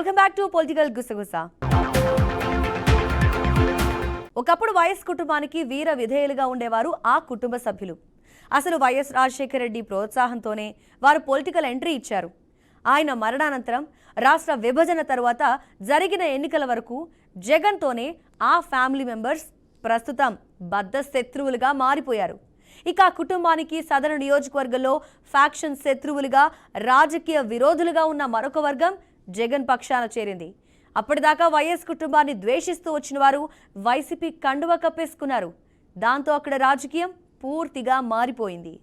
Welcome back to political గుసగుస. ఒకప్పుడు YS కుటుంబానికి వీర విధేయులుగా ఉండేవారు ఆ కుటుంబ సభ్యులు. అసలు వైఎస్ రాజశేఖర రెడ్డి ప్రోత్సాహంతోనే వారు పొలిటికల్ ఎంట్రీ ఇచ్చారు. ఆయన మరణానంతరం రాష్ట్ర విభజన తరువాత జరిగిన ఎన్నికల వరకు జగన్తోనే ఆ ఫ్యామిలీ మెంబర్స్ ప్రస్తుతం బద్ధ శత్రువులుగా మారిపోయారు. ఇక ఆ కుటుంబానికి సదరు నియోజకవర్గంలో ఫ్యాక్షన్ శత్రువులుగా రాజకీయ విరోధులుగా ఉన్న మరొక వర్గం జగన్ పక్షాన చేరింది. అప్పటిదాకా వైఎస్ కుటుంబాన్ని ద్వేషిస్తూ వచ్చిన వారు వైసీపీ కండువ కప్పేసుకున్నారు. దాంతో అక్కడ రాజకీయం పూర్తిగా మారిపోయింది.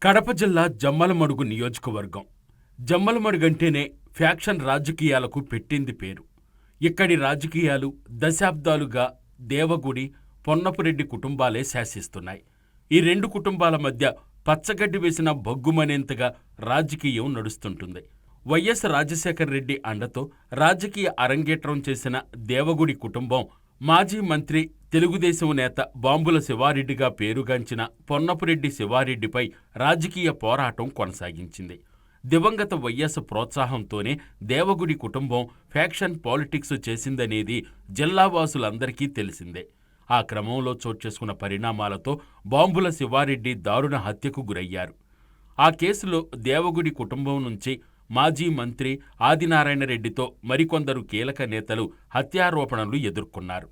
కడప జిల్లా జమ్మలమడుగు నియోజకవర్గం. జమ్మలమడుగంటేనే ఫ్యాక్షన్ రాజకీయాలకు పెట్టింది పేరు. ఇక్కడి రాజకీయాలు దశాబ్దాలుగా దేవగుడి, పొన్నపురెడ్డి కుటుంబాలే శాసిస్తున్నాయి. ఈ రెండు కుటుంబాల మధ్య పచ్చగడ్డి వేసిన బొగ్గుమనేంతగా రాజకీయం నడుస్తుంటుంది. వైఎస్ రాజశేఖర రెడ్డి అండతో రాజకీయ అరంగేట్రం చేసిన దేవగుడి కుటుంబం మాజీ మంత్రి, తెలుగుదేశం నేత బాంబుల శివారెడ్డిగా పేరుగాంచిన పొన్నపురెడ్డి శివారెడ్డిపై రాజకీయ పోరాటం కొనసాగించింది. దివంగత వైఎస్ ప్రోత్సాహంతోనే దేవగుడి కుటుంబం ఫ్యాక్షన్ పాలిటిక్స్ చేసిందనేది జిల్లావాసులందరికీ తెలిసిందే. ఆ క్రమంలో చోటు చేసుకున్న పరిణామాలతో బాంబుల శివారెడ్డి దారుణ హత్యకు గురయ్యారు. ఆ కేసులో దేవగుడి కుటుంబం నుంచి మాజీ మంత్రి ఆదినారాయణ రెడ్డితో మరికొందరు కీలక నేతలు హత్యారోపణలు ఎదుర్కొన్నారు.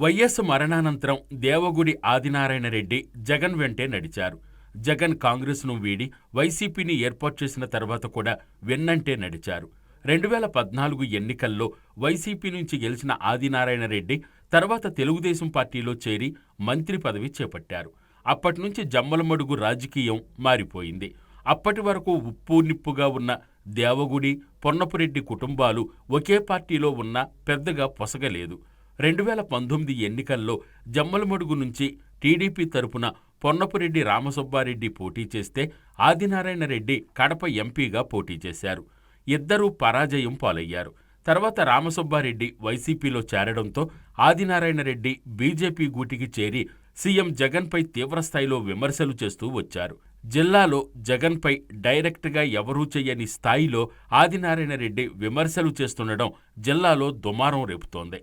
వైఎస్ మరణానంతరం దేవగుడి ఆదినారాయణ రెడ్డి జగన్ వెంటే నడిచారు. జగన్ కాంగ్రెస్ను వీడి వైసీపీని ఏర్పాటు చేసిన తర్వాత కూడా వెన్నంటే నడిచారు. 2014 ఎన్నికల్లో వైసీపీ నుంచి గెలిచిన ఆదినారాయణ రెడ్డి తర్వాత తెలుగుదేశం పార్టీలో చేరి మంత్రి పదవి చేపట్టారు. అప్పటినుంచి జమ్మలమడుగు రాజకీయం మారిపోయింది. అప్పటి వరకు ఉప్పు నిప్పుగా ఉన్న దేవగుడి, పొన్నపురెడ్డి కుటుంబాలు ఒకే పార్టీలో ఉన్నా పెద్దగా పొసగలేదు. 2019 ఎన్నికల్లో జమ్మలమడుగు నుంచి టీడీపీ తరపున పొన్నపురెడ్డి రామసుబ్బారెడ్డి పోటీ చేస్తే ఆదినారాయణ రెడ్డి కడప ఎంపీగా పోటీ చేశారు. ఇద్దరూ పరాజయం పాలయ్యారు. తర్వాత రామసుబ్బారెడ్డి వైసీపీలో చేరడంతో ఆదినారాయణ రెడ్డి బీజేపీ గూటికి చేరి సీఎం జగన్పై తీవ్రస్థాయిలో విమర్శలు చేస్తూ వచ్చారు. జిల్లాలో జగన్పై డైరెక్ట్గా ఎవరూ చెయ్యని స్థాయిలో ఆదినారాయణ రెడ్డి విమర్శలు చేస్తుండడం జిల్లాలో దుమారం రేపుతోంది.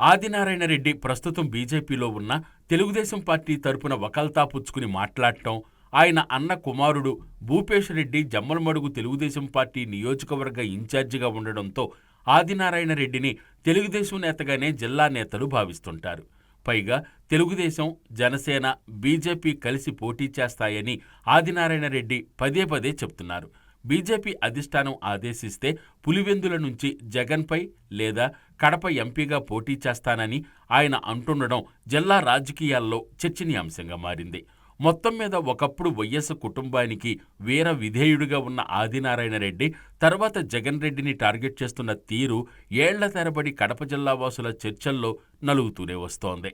ఆదినారాయణ రెడ్డి ప్రస్తుతం బీజేపీలో ఉన్న తెలుగుదేశం పార్టీ తరపున వకాల్తా పుచ్చుకుని మాట్లాడటం, ఆయన అన్న కుమారుడు భూపేష్ రెడ్డి జమ్మలమడుగు తెలుగుదేశం పార్టీ నియోజకవర్గ ఇన్ఛార్జిగా ఉండడంతో ఆదినారాయణ రెడ్డిని తెలుగుదేశం నేతగానే జిల్లా నేతలు భావిస్తుంటారు. పైగా తెలుగుదేశం, జనసేన, బీజేపీ కలిసి పోటీ చేస్తాయని ఆదినారాయణ రెడ్డి పదే పదే చెప్తున్నారు. బీజేపీ అధిష్టానం ఆదేశిస్తే పులివెందుల నుంచి జగన్పై లేదా కడప ఎంపీగా పోటీ చేస్తానని ఆయన అంటుండడం జిల్లా రాజకీయాల్లో చర్చనీయాంశంగా మారింది. మొత్తం మీద ఒకప్పుడు వైఎస్ కుటుంబానికి వీర విధేయుడిగా ఉన్న ఆదినారాయణ రెడ్డి తర్వాత జగన్ రెడ్డిని టార్గెట్ చేస్తున్న తీరు ఏళ్ల తరబడి కడప జిల్లా వాసుల చర్చల్లో నలుగుతూనే వస్తోంది.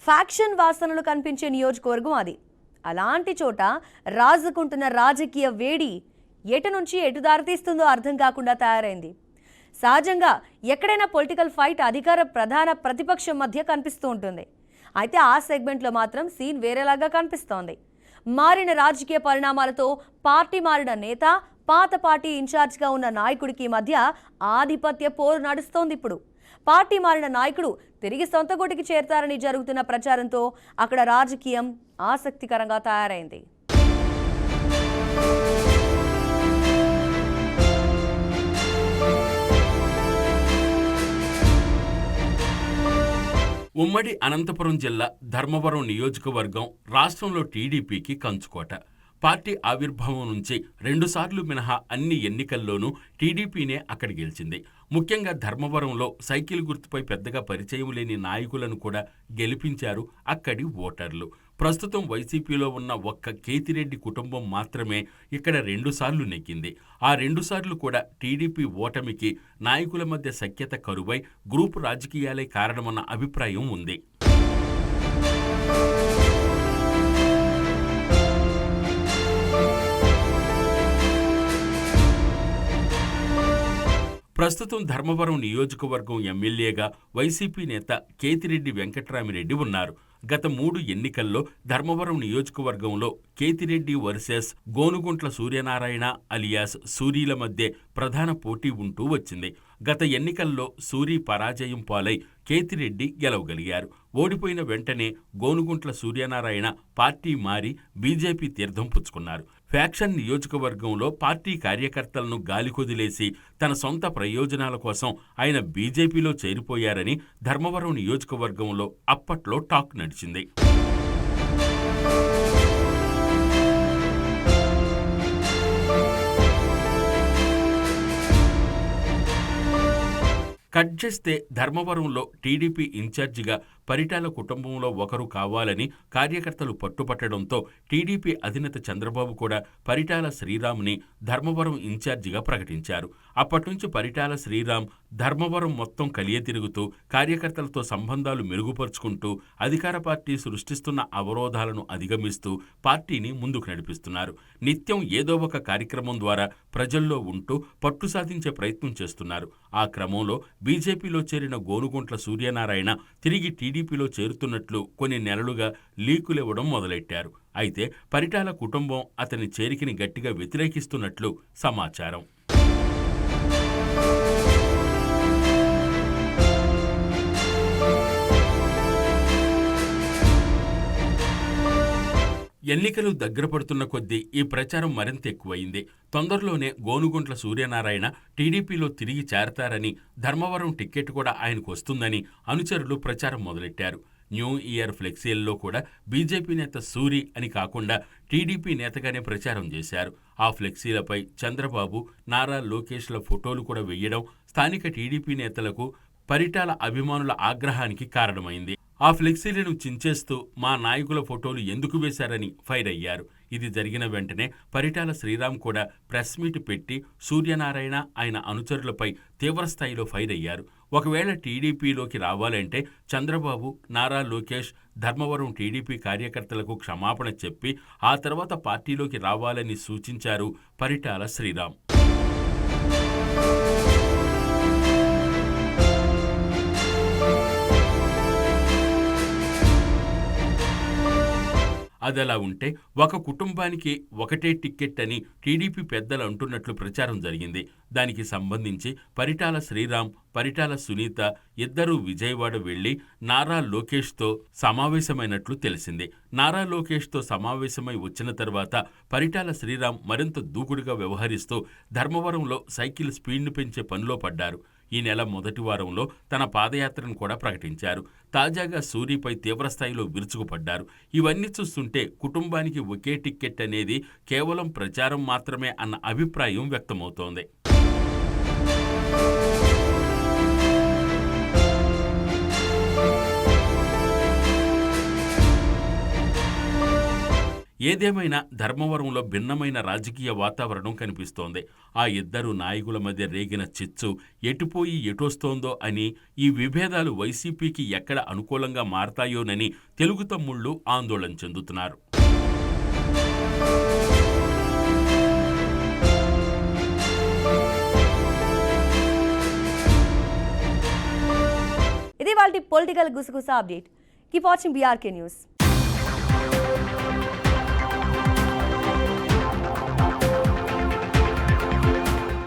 ఫ్యాక్షన్ వాసనలు కనిపించే నియోజకవర్గం అది. అలాంటి చోట రాజుకుంటున్న రాజకీయ వేడి ఎటు నుంచి ఎటు దారితీస్తుందో అర్థం కాకుండా తయారైంది. సహజంగా ఎక్కడైనా పొలిటికల్ ఫైట్ అధికార ప్రధాన ప్రతిపక్షం మధ్య కనిపిస్తూ ఉంటుంది. అయితే ఆ సెగ్మెంట్లో మాత్రం సీన్ వేరేలాగా కనిపిస్తోంది. మారిన రాజకీయ పరిణామాలతో పార్టీ మారిన నేత, పాత పార్టీ ఇన్ఛార్జ్గా ఉన్న నాయకుడికి మధ్య ఆధిపత్య పోరు నడుస్తోంది. ఇప్పుడు పార్టీ మారిన నాయకుడు తిరిగి సొంత గూటికి చేరతారని జరుగుతున్న ప్రచారంతో అక్కడ రాజకీయం ఆసక్తికరంగా తయారైంది. ఉమ్మడి అనంతపురం జిల్లా ధర్మవరం నియోజకవర్గం రాష్ట్రంలో టీడీపీకి కంచుకోట. పార్టీ ఆవిర్భావం నుంచి 2 సార్లు మినహా అన్ని ఎన్నికల్లోనూ టీడీపీనే అక్కడ గెలిచింది. ముఖ్యంగా ధర్మవరంలో సైకిల్ గుర్తుపై పెద్దగా పరిచయం లేని నాయకులను కూడా గెలిపించారు అక్కడి ఓటర్లు. ప్రస్తుతం వైసీపీలో ఉన్న ఒక్క కేతిరెడ్డి కుటుంబం మాత్రమే ఇక్కడ 2 సార్లు నెగ్గింది. ఆ 2 సార్లు కూడా టీడీపీ ఓటమికి నాయకుల మధ్య సఖ్యత కరువై గ్రూపు రాజకీయాలే కారణమన్న అభిప్రాయం ఉంది. ప్రస్తుతం ధర్మవరం నియోజకవర్గం ఎమ్మెల్యేగా వైసీపీ నేత కేతిరెడ్డి వెంకట్రామిరెడ్డి ఉన్నారు. గత 3 ఎన్నికల్లో ధర్మవరం నియోజకవర్గంలో కేతిరెడ్డి వర్సెస్ గోనుగుంట్ల సూర్యనారాయణ అలియాస్ సూరీల మధ్య ప్రధాన పోటీ ఉంటూ వచ్చింది. గత ఎన్నికల్లో సూరి పరాజయం పాలై కేతిరెడ్డి గెలవగలిగారు. ఓడిపోయిన వెంటనే గోనుగుంట్ల సూర్యనారాయణ పార్టీ మారి బీజేపీ తీర్థం పుచ్చుకున్నారు. ఫ్యాక్షన్ నియోజకవర్గంలో పార్టీ కార్యకర్తలను గాలికొదిలేసి తన సొంత ప్రయోజనాల కోసం ఆయన బీజేపీలో చేరిపోయారని ధర్మవరం నియోజకవర్గంలో అప్పట్లో టాక్ నడిచింది. కట్ చేస్తే ధర్మవరంలో టీడీపీ ఇన్ఛార్జిగా పరిటాల కుటుంబంలో ఒకరు కావాలని కార్యకర్తలు పట్టుపట్టడంతో టీడీపీ అధినేత చంద్రబాబు కూడా పరిటాల శ్రీరామ్ని ధర్మవరం ఇన్ఛార్జిగా ప్రకటించారు. అప్పట్నుంచి పరిటాల శ్రీరామ్ ధర్మవరం మొత్తం కలియ తిరుగుతూ కార్యకర్తలతో సంబంధాలు మెరుగుపరుచుకుంటూ అధికార పార్టీ సృష్టిస్తున్న అవరోధాలను అధిగమిస్తూ పార్టీని ముందుకు నడిపిస్తున్నారు. నిత్యం ఏదో ఒక కార్యక్రమం ద్వారా ప్రజల్లో ఉంటూ పట్టు సాధించే ప్రయత్నం చేస్తున్నారు. ఆ క్రమంలో బీజేపీలో చేరిన గోనుగుంట్ల సూర్యనారాయణ తిరిగి టీడీపీలో చేరుతున్నట్లు కొన్ని నెలలుగా లీకులివ్వడం మొదలెట్టారు. అయితే పరిటాల కుటుంబం అతని చేరికని గట్టిగా వ్యతిరేకిస్తున్నట్లు సమాచారం. ఎన్నికలు దగ్గర పడుతున్న కొద్దీ ఈ ప్రచారం మరింత ఎక్కువైంది. తొందరలోనే గోనుగుంట్ల సూర్యనారాయణ టీడీపీలో తిరిగి చేరతారని, ధర్మవరం టిక్కెట్ కూడా ఆయనకు వస్తుందని అనుచరులు ప్రచారం మొదలెట్టారు. న్యూ ఇయర్ ఫ్లెక్సీల్లో కూడా బీజేపీ నేత సూరి అని కాకుండా టీడీపీ నేతగానే ప్రచారం చేశారు. ఆ ఫ్లెక్సీలపై చంద్రబాబు, నారా లోకేష్ల ఫోటోలు కూడా వెయ్యడం స్థానిక టీడీపీ నేతలకు, పరిటాల అభిమానుల ఆగ్రహానికి కారణమైంది. ఆ ఫ్లెక్సీలను చించేస్తూ మా నాయకుల ఫోటోలు ఎందుకు వేశారని ఫైర్ అయ్యారు. ఇది జరిగిన వెంటనే పరిటాల శ్రీరామ్ కూడా ప్రెస్ మీట్ పెట్టి సూర్యనారాయణ, ఆయన అనుచరులపై తీవ్రస్థాయిలో ఫైర్ అయ్యారు. ఒకవేళ టీడీపీలోకి రావాలంటే చంద్రబాబు, నారా లోకేష్ ధర్మవరం టీడీపీ కార్యకర్తలకు క్షమాపణ చెప్పి ఆ తర్వాత పార్టీలోకి రావాలని సూచించారు పరిటాల శ్రీరామ్. అదలా ఉంటే ఒక కుటుంబానికి ఒకటే టిక్కెట్ అని టీడీపీ పెద్దలు అంటున్నట్లు ప్రచారం జరిగింది. దానికి సంబంధించి పరిటాల శ్రీరామ్, పరిటాల సునీత ఇద్దరూ విజయవాడ వెళ్లి నారా లోకేష్తో సమావేశమైనట్లు తెలిసింది. నారా లోకేష్తో సమావేశమై వచ్చిన తర్వాత పరిటాల శ్రీరామ్ మరింత దూకుడుగా వ్యవహరిస్తూ ధర్మవరంలో సైకిల్ స్పీడ్ను పెంచే పనిలో పడ్డారు. ఈ నెల మొదటి వారంలో తన పాదయాత్రను కూడా ప్రకటించారు. తాజాగా సూరిపై తీవ్రస్థాయిలో విరుచుకుపడ్డారు. ఇవన్నీ చూస్తుంటే కుటుంబానికి ఒకే టిక్కెట్ అనేది కేవలం ప్రచారం మాత్రమే అన్న అభిప్రాయం వ్యక్తమవుతోంది. ఏదేమైనా ధర్మవరంలో భిన్నమైన రాజకీయ వాతావరణం కనిపిస్తోంది. ఆ ఇద్దరు నాయకుల మధ్య రేగిన చిచ్చు ఎటుపోయి ఎటొస్తోందో అని, ఈ విభేదాలు వైసీపీకి ఎక్కడ అనుకూలంగా మారతాయోనని తెలుగు తమ్ముళ్లు ఆందోళన చెందుతున్నారు. ఇది వాళ్ళ పొలిటికల్ గుసగుస update. Keep watching BRK news.